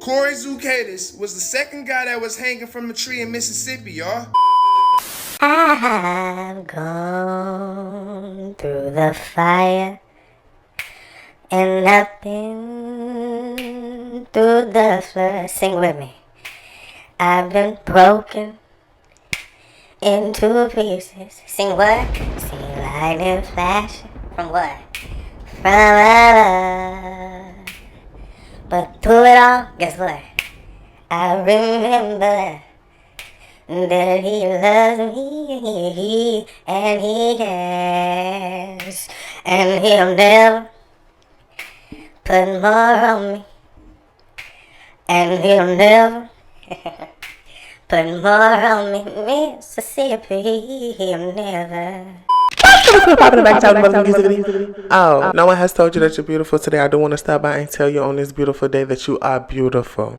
Corey Zucadis was the second guy that was hanging from a tree in Mississippi, y'all. I've gone through the fire and I've been through the flood. Sing with me. I've been broken into pieces. Sing what? Sing lightning flashing from what? From above. But through it all, guess what? I remember that he loves me and he cares, and he'll never put more on me, and he'll never put more on me. Mississippi, he'll never. Oh, no one has told you that you're beautiful today. I do want to stop by and tell you on this beautiful day that you are beautiful.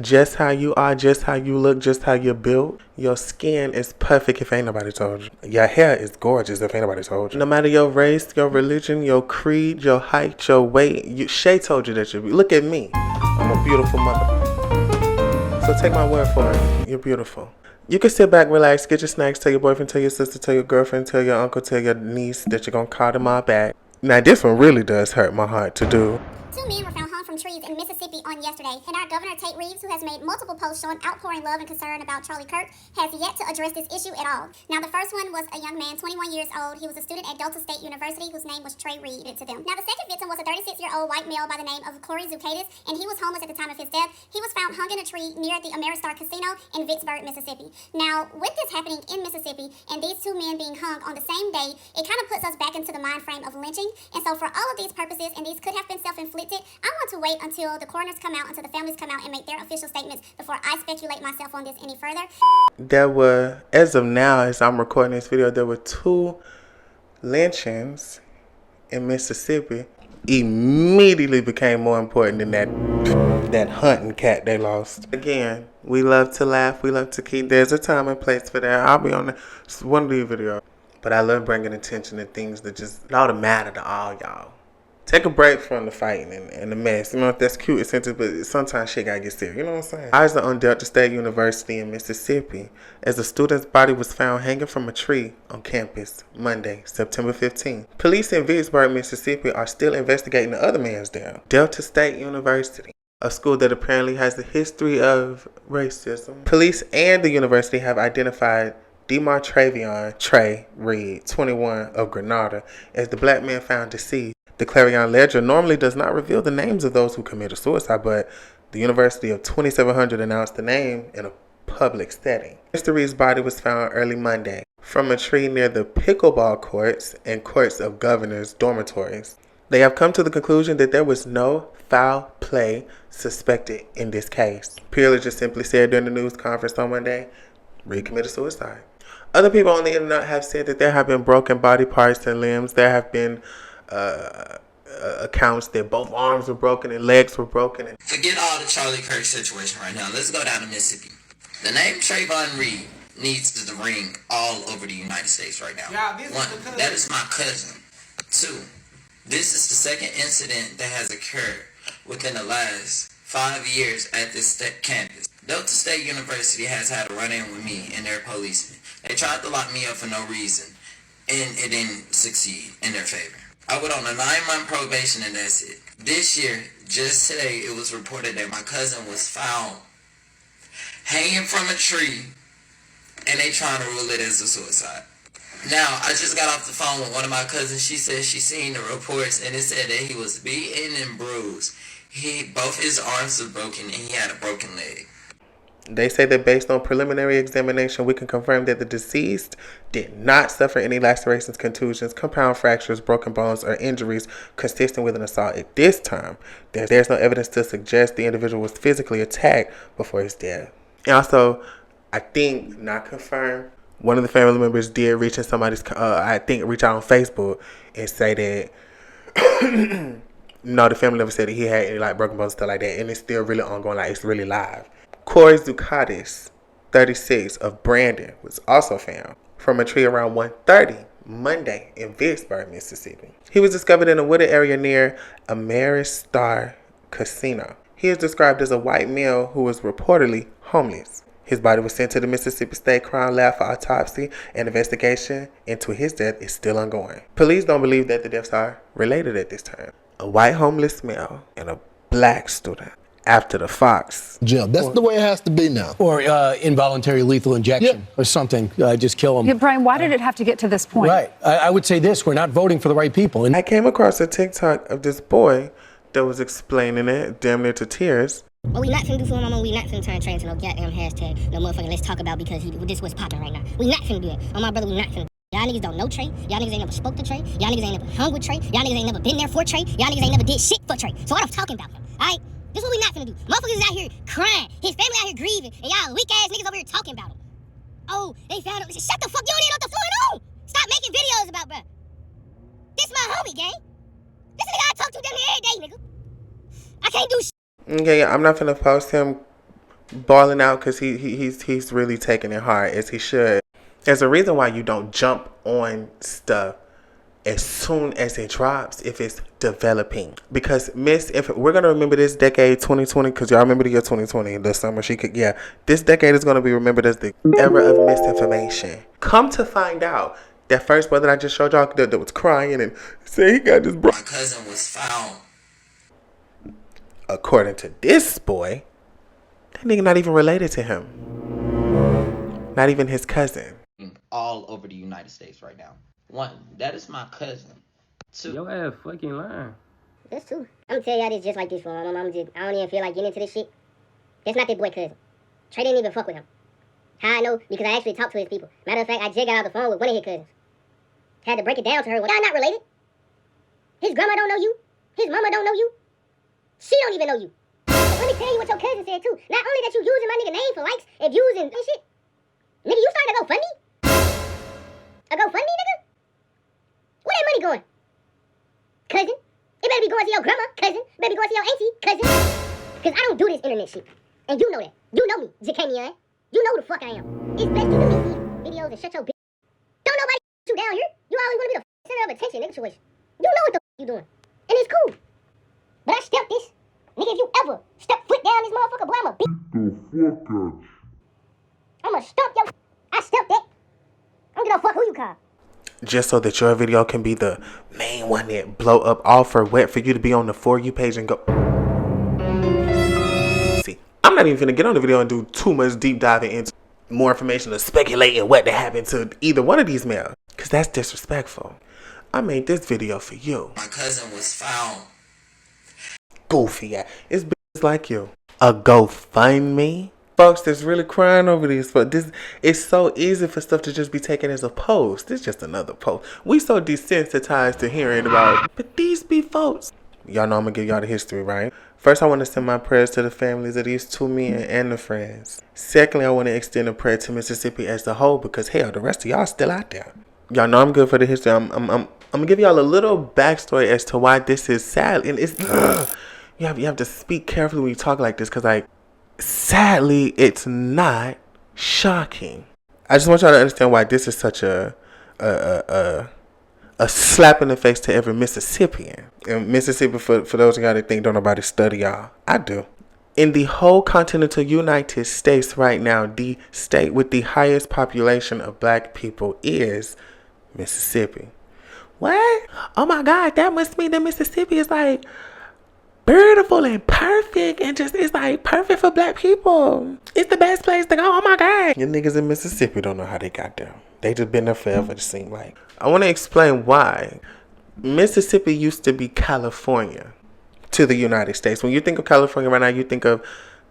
Just how you are, just how you look, just how you're built. Your skin is perfect if ain't nobody told you. Your hair is gorgeous if ain't nobody told you. No matter your race, your religion, your creed, your height, your weight, Shay told you that you're beautiful. Look at me. I'm a beautiful mother. So take my word for it. You're beautiful. You can sit back, relax, get your snacks, tell your boyfriend, tell your sister, tell your girlfriend, tell your uncle, tell your niece that you're going to call them all back. Now, this one really does hurt my heart to do. Two men were found hung from trees in Mississippi on yesterday, and our Governor Tate Reeves, who has made multiple posts showing outpouring love and concern about Charlie Kirk, has yet to address this issue at all. Now, the first one was a young man, 21 years old. He was a student at Delta State University, whose name was Trey Reed to them. Now, the second victim was a 36-year-old white male by the name of Corey Zucadis, and he was homeless at the time of his death. He was found hung in a tree near the Ameristar Casino in Vicksburg, Mississippi. Now, with this happening in Mississippi and these two men being hung on the same day, it kind of puts us back into the mind frame of lynching. And so for all of these purposes, and these could have been self-inflicted, I want to wait until the coroners come out, until the families come out and make their official statements before I speculate myself on this any further. There were, as of now, as I'm recording this video, there were 2 lynchings in Mississippi. Immediately became more important than that hunting cat they lost. Again, we love to laugh. We love to keep. There's a time and place for that. I'll be on one of these videos. But I love bringing attention to things that just don't matter to all y'all. Take a break from the fighting and the mess. You know, that's cute, essentially, but sometimes shit gotta get serious. You know what I'm saying? I was on Delta State University in Mississippi as a student's body was found hanging from a tree on campus Monday, September 15th. Police in Vicksburg, Mississippi are still investigating the other man's death. Delta State University, a school that apparently has a history of racism. Police and the university have identified Demar Travion Trey Reed, 21, of Grenada, as the black man found deceased. The Clarion Ledger normally does not reveal the names of those who committed suicide, but the University of 2700 announced the name in a public setting. Mr. Reed's body was found early Monday from a tree near the pickleball courts and courts of governors' dormitories. They have come to the conclusion that there was no foul play suspected in this case. Peerler just simply said during the news conference on Monday, Reed committed suicide. Other people on the internet have said that there have been broken body parts and limbs. There have been accounts that both arms were broken and legs were broken. Forget all the Charlie Kirk situation right now. Let's go down to Mississippi. The name Trayvon Reed needs to ring all over the United States right now. One, that is my cousin. Two, this is the second incident that has occurred within the last 5 years at this campus. Delta State University has had a run-in with me and their policemen. They tried to lock me up for no reason, and it didn't succeed in their favor. I went on a 9-month probation and that's it. This year, just today, it was reported that my cousin was found hanging from a tree and they trying to rule it as a suicide. Now, I just got off the phone with one of my cousins. She said she seen the reports and it said that he was beaten and bruised. Both his arms were broken and he had a broken leg. They say that based on preliminary examination, we can confirm that the deceased did not suffer any lacerations, contusions, compound fractures, broken bones, or injuries consistent with an assault at this time. There's no evidence to suggest the individual was physically attacked before his death. And also, I think, not confirmed, one of the family members did reach out on Facebook and say that, no, the family never said that he had any broken bones, stuff like that. And it's still really ongoing, it's really live. Corey Zucadis, 36, of Brandon, was also found from a tree around 1:30 Monday in Vicksburg, Mississippi. He was discovered in a wooded area near Ameristar Casino. He is described as a white male who was reportedly homeless. His body was sent to the Mississippi State Crime Lab for autopsy, and investigation into his death is still ongoing. Police don't believe that the deaths are related at this time. A white homeless male and a black student after the Fox. Jail. That's the way it has to be now. Or involuntary lethal injection or something. Just kill them. Yeah, Brian, why did it have to get to this point? Right. I would say this. We're not voting for the right people. And I came across a TikTok of this boy that was explaining it, damn near to tears. What we not finna do for him, we not finna turn train to no goddamn hashtag, no motherfucking let's talk about because this what's popping right now. We not finna do it. Oh, my brother, we not finna do it. Y'all niggas don't know Trey. Y'all niggas ain't never spoke to Trey. Y'all niggas ain't never hung with Trey. Y'all niggas ain't never been there for Trey. Y'all niggas ain't never did shit for Trey. So what I'm talking about him, alright? This what we not finna do. Motherfuckers is out here crying. His family out here grieving. And y'all weak ass niggas over here talking about him. Oh, they found him. Shut the fuck, you don't even know what the fuck on. Stop making videos about, bruh. This my homie, gang. This nigga I talk to them every day, nigga. I can't do shit. Okay, I'm not finna post him balling out because he's really taking it hard, as he should. There's a reason why you don't jump on stuff as soon as it drops if it's developing. Because if we're gonna remember this decade 2020, because y'all remember the year 2020, the summer this decade is gonna be remembered as the era of misinformation. Come to find out, that first brother I just showed y'all that was crying and said he got this My cousin was found. According to this boy, that nigga not even related to him. Not even his cousin. All over the United States right now. One, that is my cousin. Two, your ass fucking lying. That's true. I'm gonna tell y'all this just like this for my mom. I don't even feel like getting into this shit. That's not that boy cousin. Trey didn't even fuck with him. How I know? Because I actually talked to his people. Matter of fact, I just got off the phone with one of his cousins. Had to break it down to her. Y'all not related. His grandma don't know you. His mama don't know you. She don't even know you. Let me tell you what your cousin said too. Not only that you using my nigga name for likes and views and shit. Nigga, you started to go funny? A GoFundMe, nigga? Where that money going? Cousin? It better be going to your grandma, cousin. It better be going to your auntie, cousin. Because I don't do this internet shit. And you know that. You know me, Jacamian. You know who the fuck I am. It's best you delete these videos and shut your bitch. Don't nobody you down here. You always want to be the center of attention in the situation. You know what the you doing. And it's cool. But I stepped this. Nigga, if you ever step foot down this motherfucker, boy, I'ma beat the fuck out. I'ma stomp your. I stepped that. I don't give a fuck who you call. Just so that your video can be the main one that blow up all for wet for you to be on the For You page and go. See, I'm not even finna get on the video and do too much deep diving into more information or speculating what happened to either one of these males. Because that's disrespectful. I made this video for you. My cousin was found. Goofy ass. It's bitches like you. A GoFundMe? Folks that's really crying over this, but this, it's so easy for stuff to just be taken as a post. It's just another post. We so desensitized to hearing about, but these be folks. Y'all know I'm gonna give y'all the history, right? First, I want to send my prayers to the families of these two men and the friends. Secondly, I want to extend a prayer to Mississippi as a whole because hell, the rest of y'all still out there. Y'all know I'm good for the history. I'm gonna give y'all a little backstory as to why this is sad, and it's you have to speak carefully when you talk like this because like. Sadly, it's not shocking. I just want y'all to understand why this is such a slap in the face to every Mississippian. And Mississippi, for those of y'all that think don't nobody study y'all, I do. In the whole continental United States right now, the state with the highest population of black people is Mississippi. What? Oh my God, that must mean that Mississippi is like beautiful and perfect and just it's like perfect for black people. It's the best place to go. Oh my God. You niggas in Mississippi don't know how they got there. They just been there forever, it seems like. I want to explain why. Mississippi used to be California to the United States. When you think of California right now, you think of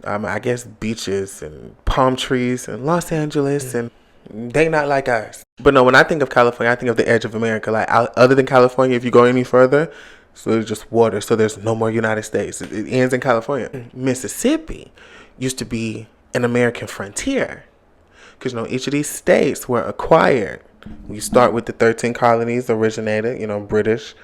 I guess beaches and palm trees and Los Angeles and they not like us. But no, when I think of California, I think of the edge of America. Like other than California, if you go any further, so it's just water. So there's no more United States. It ends in California. Mississippi used to be an American frontier. Because, you know, each of these states were acquired. We start with the 13 colonies originated, you know, British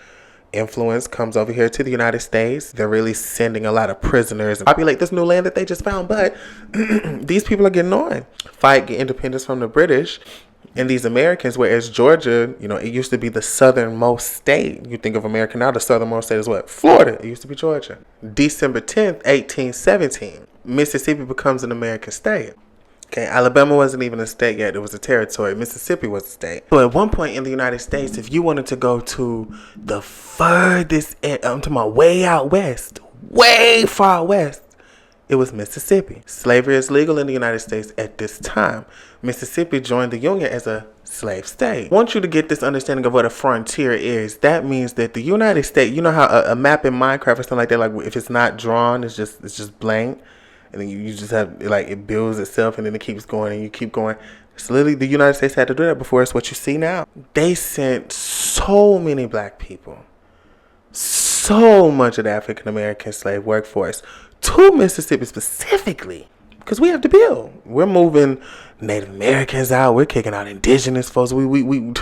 influence comes over here to the United States. They're really sending a lot of prisoners and populate this new land that they just found. But these people are getting on. Fight, get independence from the British. And these Americans, whereas Georgia, you know, it used to be the southernmost state. You think of America now, the southernmost state is what? Florida. It used to be Georgia. December 10th, 1817, Mississippi becomes an American state. Okay, Alabama wasn't even a state yet. It was a territory. Mississippi was a state. So at one point in the United States, if you wanted to go to the furthest, I'm talking about way out west, way far west, it was Mississippi. Slavery is legal in the United States at this time. Mississippi joined the Union as a slave state. I want you to get this understanding of what a frontier is. That means that the United States, you know how a map in Minecraft or something like that, like if it's not drawn, it's just blank. And then you just have, like, it builds itself and then it keeps going and you keep going. It's literally, the United States had to do that before it's what you see now. They sent so many black people, so much of the African American slave workforce to Mississippi specifically, because we have to build. We're moving Native Americans out. We're kicking out indigenous folks. We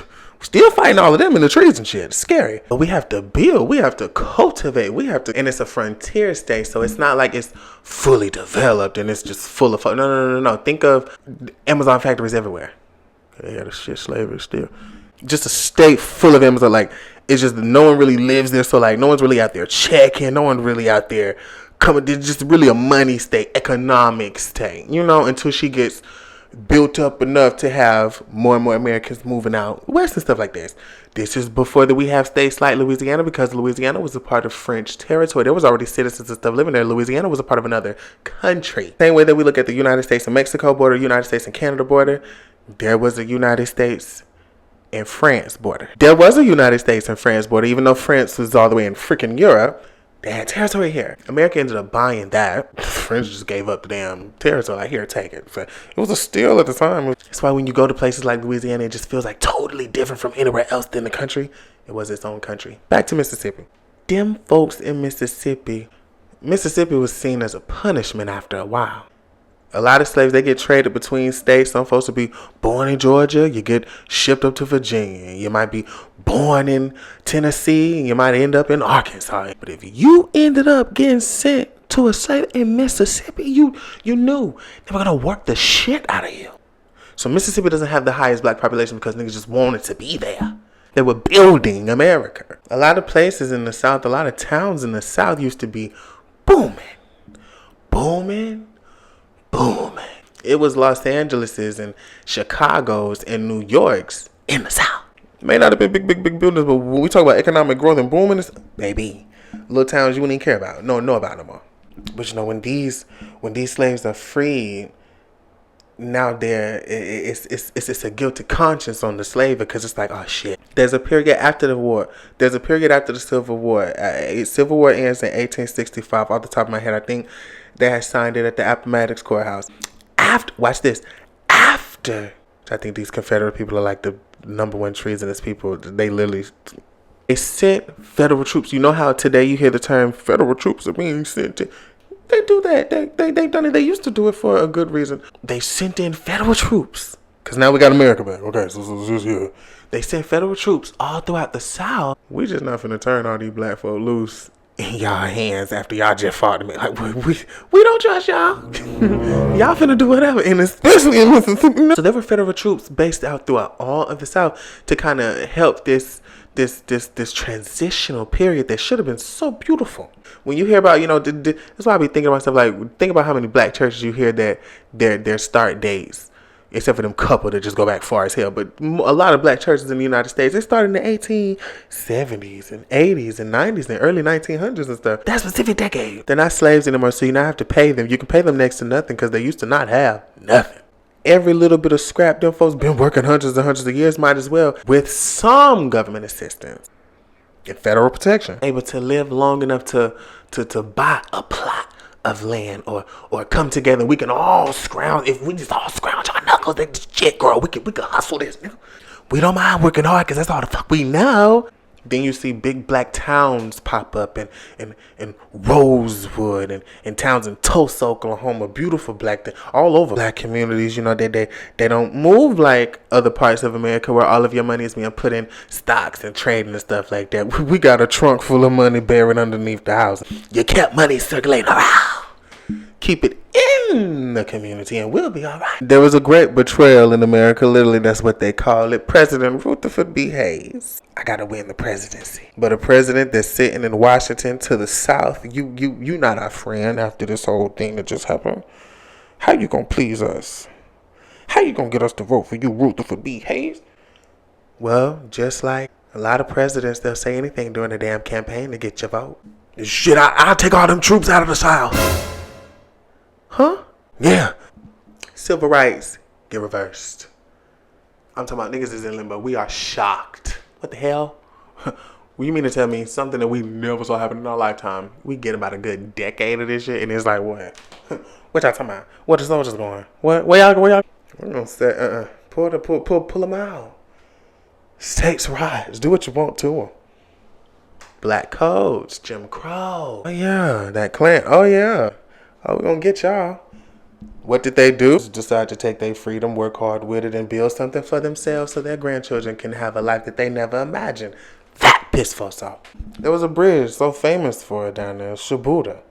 still fighting all of them in the trees and shit. It's scary. But we have to build. We have to cultivate. We have to, and it's a frontier state, so it's not like it's fully developed and it's just full of. No. Think of Amazon factories everywhere. They got a shit slavery still. Just a state full of Amazon. Like, it's just no one really lives there, so like no one's really out there checking. No one's really out there coming. It's just really a money state, economic state, you know, until she gets built up enough to have more and more Americans moving out west and stuff like this. This is before that we have states like Louisiana, because Louisiana was a part of French territory. There was already citizens and stuff living there. Louisiana was a part of another country. Same way that we look at the United States and Mexico border, United States and Canada border, there was a United States and France border. There was a United States and France border, even though France was all the way in freaking Europe. They had territory here. America ended up buying that. The French just gave up the damn territory. Like, here, take it. So it was a steal at the time. That's why when you go to places like Louisiana, it just feels like totally different from anywhere else in the country. It was its own country. Back to Mississippi. Them folks in Mississippi was seen as a punishment after a while. A lot of slaves, they get traded between states. Some folks will be born in Georgia. You get shipped up to Virginia. You might be born in Tennessee. And you might end up in Arkansas. But if you ended up getting sent to a slave in Mississippi, you knew they were going to work the shit out of you. So Mississippi doesn't have the highest black population because niggas just wanted to be there. They were building America. A lot of places in the South, a lot of towns in the South used to be booming. It was Los Angeles's and Chicago's and New York's in the South. It may not have been big buildings, but when we talk about economic growth and booming, it's, baby, little towns you wouldn't even care about. Know about them all. But you know, when these slaves are freed, now it's a guilty conscience on the slave, because it's like, oh shit. There's a period after the war. There's a period after the Civil War. Civil War ends in 1865. Off the top of my head, I think they had signed it at the Appomattox Courthouse. Watch this. After, I think these Confederate people are like the number one treasonous people. They sent federal troops. You know how today you hear the term federal troops are being sent to. They do that. They've done it. They used to do it for a good reason. They sent in federal troops. Because now we got America back. Okay, so here. They sent federal troops all throughout the South. We just not finna turn all these black folk loose in y'all hands after y'all just fought to me. Like, we don't trust y'all. Y'all finna do whatever. And especially in Mississippi. So there were federal troops based out throughout all of the South to kind of help this transitional period that should have been so beautiful. When you hear about, you know, that's why I be thinking about stuff like, think about how many black churches you hear that their start dates, except for them couple that just go back far as hell. But a lot of black churches in the United States, they started in the 1870s and 80s and 90s and early 1900s and stuff. That specific decade. They're not slaves anymore, so you now have to pay them. You can pay them next to nothing because they used to not have nothing. Every little bit of scrap, them folks been working hundreds and hundreds of years, might as well, with some government assistance and federal protection, able to live long enough to buy a plot of land or come together and we can all scrounge. If we just all scrounge our knuckles, they just shit, girl, we can hustle this. We don't mind working hard because that's all the fuck we know. Then you see big black towns pop up and Rosewood and towns in Tulsa, Oklahoma, beautiful black, all over black communities. You know, they don't move like other parts of America where all of your money is being put in stocks and trading and stuff like that. We got a trunk full of money buried underneath the house. You kept money circulating around. Keep it in in the community and we'll be all right. There was a great betrayal in America. Literally, that's what they call it. President Rutherford B. Hayes. I gotta win the presidency. But a president that's sitting in Washington to the south, you not our friend after this whole thing that just happened. How you gonna please us? How you gonna get us to vote for you, Rutherford B. Hayes? Well, just like a lot of presidents, they'll say anything during the damn campaign to get your vote. Shit, I'll take all them troops out of the South. Huh? Yeah. Civil rights get reversed. I'm talking about niggas is in limbo. We are shocked. What the hell? Well, you mean to tell me something that we never saw happen in our lifetime? We get about a good decade of this shit, and it's like, what? What y'all talking about? What the soldiers going? What? Where y'all? We're gonna say, pull them out. States' rights. Do what you want to them. Black codes, Jim Crow. Oh yeah, that Klan. Oh yeah. Oh, we're gonna get y'all. What did they do? Decide to take their freedom, work hard with it, and build something for themselves so their grandchildren can have a life that they never imagined. That pissed folks off. There was a bridge so famous for it down there, Shibuya.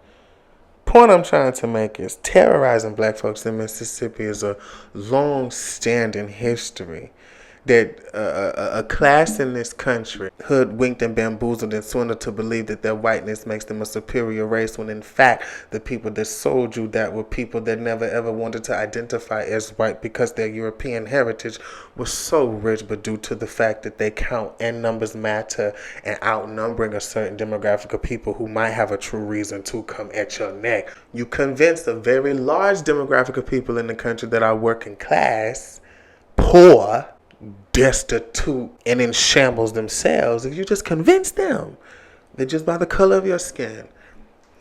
Point I'm trying to make is terrorizing black folks in Mississippi is a long-standing history that a class in this country hoodwinked and bamboozled and swindled to believe that their whiteness makes them a superior race, when in fact the people that sold you that were people that never ever wanted to identify as white because their European heritage was so rich, but due to the fact that they count and numbers matter and outnumbering a certain demographic of people who might have a true reason to come at your neck, you convince a very large demographic of people in the country that are working class, poor, destitute, and in shambles themselves. If you just convince them that just by the color of your skin,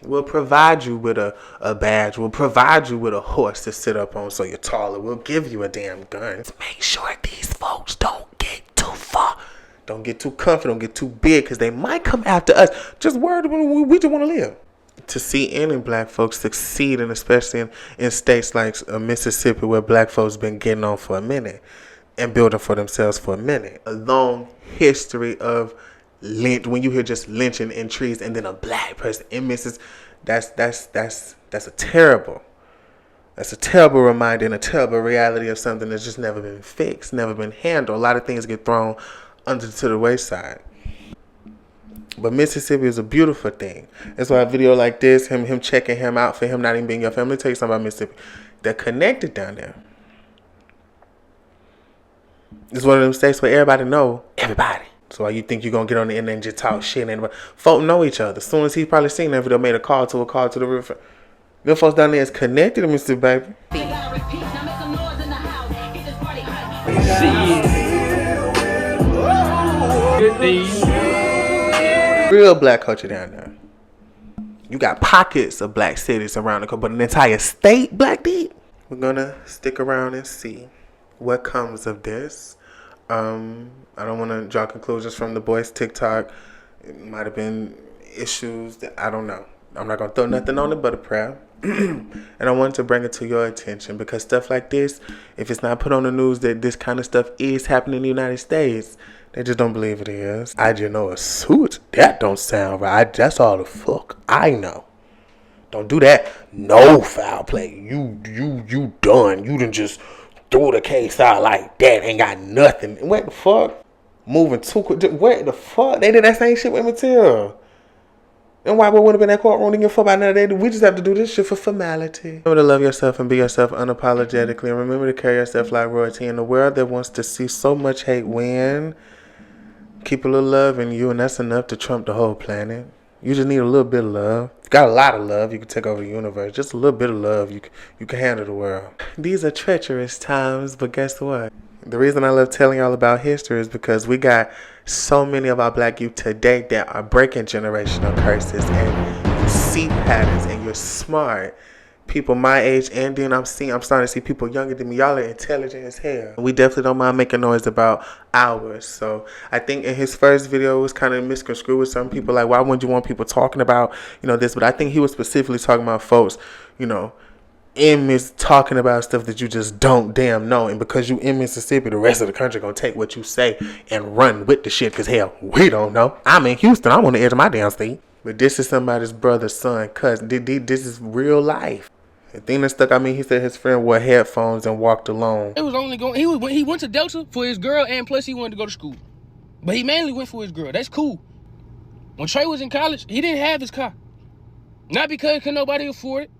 we'll provide you with a badge, we'll provide you with a horse to sit up on so you're taller, we'll give you a damn gun. Make sure these folks don't get too far, don't get too comfy, don't get too big, because they might come after us. Just worried when we just want to live. To see any black folks succeed, and especially in states like Mississippi, where black folks been getting on for a minute and building for themselves for a minute. A long history of lynch. When you hear just lynching in trees and then a black person in Mississippi, that's a terrible reminder and a terrible reality of something that's just never been fixed, never been handled. A lot of things get thrown under to the wayside. But Mississippi is a beautiful thing. That's why a video like this, him checking him out for him not even being your family. Let me tell you something about Mississippi. They're connected down there. It's one of them states where everybody know everybody. So why you think you're going to get on the internet and just talk shit? And folk know each other. As soon as he probably seen that video, made a call to the river. Them folks down there is connected to Mississippi, baby. Real black culture down there. You got pockets of black cities around the country, but an entire state black deep. We're going to stick around and see what comes of this. I don't want to draw conclusions from the boys' TikTok. It might have been issues that I don't know. I'm not going to throw nothing on it but a prayer. And I wanted to bring it to your attention because stuff like this, if it's not put on the news that this kind of stuff is happening in the United States, they just don't believe it is. I just know a suit. That don't sound right. That's all the fuck I know. Don't do that. No foul play. You done. You done just threw the case out like that. Ain't got nothing. What the fuck? Moving too quick. What the fuck? They did that same shit with Matilda. And why we wouldn't have been in that courtroom to give a fuck about none of that? We just have to do this shit for formality. Remember to love yourself and be yourself unapologetically. And remember to carry yourself like royalty in a world that wants to see so much hate win. Keep a little love in you, and that's enough to trump the whole planet. You just need a little bit of love. If you got a lot of love, you can take over the universe. Just a little bit of love, you can handle the world. These are treacherous times, but guess what? The reason I love telling y'all about history is because we got so many of our black youth today that are breaking generational curses, and you see patterns, and you're smart. People my age, and then I'm starting to see people younger than me. Y'all are intelligent as hell. We definitely don't mind making noise about ours. So I think in his first video it was kind of misconstrued with some people. Like, why wouldn't you want people talking about, this? But I think he was specifically talking about folks, talking about stuff that you just don't damn know. And because you in Mississippi, the rest of the country gonna take what you say and run with the shit. Because hell, we don't know. I'm in Houston. I'm on the edge of my damn state. But this is somebody's brother, son, cousin. This is real life. The thing that stuck out me, he said his friend wore headphones and walked alone. It was only going. He went to Delta for his girl, and plus he wanted to go to school. But he mainly went for his girl. That's cool. When Trey was in college, he didn't have his car. Not because could nobody afford it.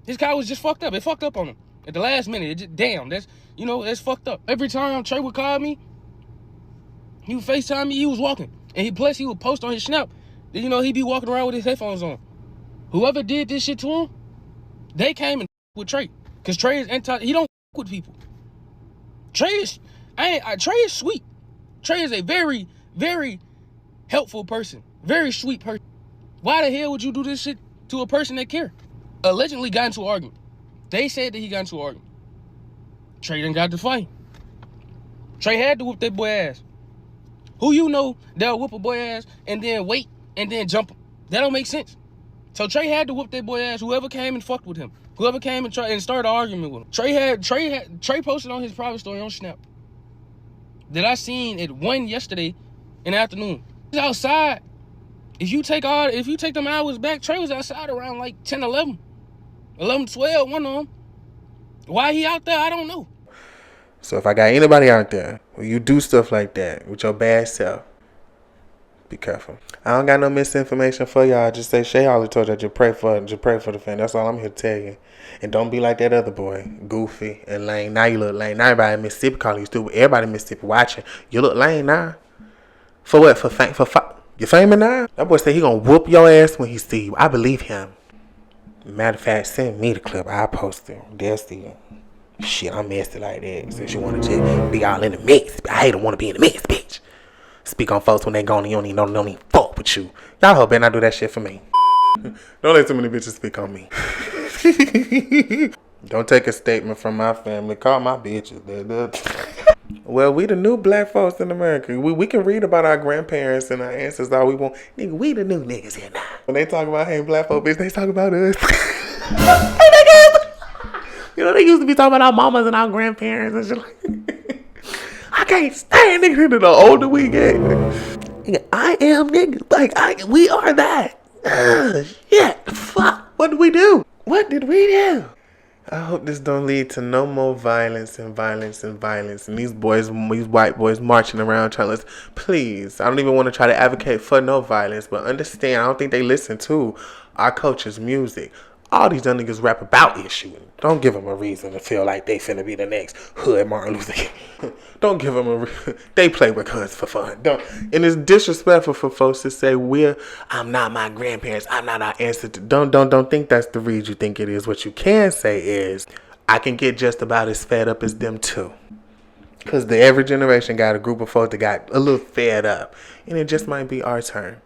His car was just fucked up. It fucked up on him at the last minute. It just, damn, that's fucked up. Every time Trey would call me, he would FaceTime me. He was walking, and he would post on his Snap. He'd be walking around with his headphones on. Whoever did this shit to him, they came and with Trey, cause Trey is he don't with people. Trey is sweet. Trey is a very, very helpful person, very sweet person. Why the hell would you do this shit to a person that care? Allegedly got into an argument. They said that he got into an argument. Trey done got to fight. Trey had to whoop that boy ass. Who you know that'll whoop a boy ass and then wait and then jump him? That don't make sense. So Trey had to whoop that boy ass. Whoever came and fucked with him, whoever came and tried and started an argument with him. Trey posted on his private story on Snap that I seen at 1 yesterday in the afternoon. He's outside. If you take them hours back, Trey was outside around like 10, 11, 12, one of them. Why he out there, I don't know. So if I got anybody out there where you do stuff like that with your bad self, be careful. I don't got no misinformation for y'all. Just say Shay Holly told you to pray for the fan. That's all I'm here to tell you. And don't be like that other boy, goofy and lame. Now you look lame. Now everybody in Mississippi calling you stupid. Everybody in Mississippi watching. You look lame now. For what? You famous now? That boy said he gonna whoop your ass when he see you. I believe him. Matter of fact, send me the clip. I'll post it. They'll see it. Shit, I'm messy like that. Since you wanna just be all in the mix. I hate to wanna be in the mix, bitch. Speak on folks when they gone and you don't even fuck with you. Y'all hope better not do that shit for me. Don't let too many bitches speak on me. Don't take a statement from my family. Call my bitches. Well, we the new black folks in America. We can read about our grandparents and our ancestors all we want. Nigga, we the new niggas here now. When they talk about hating black folks, bitch, they talk about us. They used to be talking about our mamas and our grandparents and shit like I can't stand niggas the older we get. Nigga, I am nigga. We are that. Shit. Fuck. What did we do? What did we do? I hope this don't lead to no more violence and violence and violence. And these white boys marching around trying to, please, I don't even want to try to advocate for no violence, but understand, I don't think they listen to our culture's music. All these young niggas rap about issues. Don't give them a reason to feel like they finna be the next hood Martin Luther King. Don't give them a reason. They play with hoods for fun. And it's disrespectful for folks to say I'm not my grandparents. I'm not our ancestors. Don't think that's the read you think it is. What you can say is, I can get just about as fed up as them too. Because every generation got a group of folks that got a little fed up. And it just might be our turn.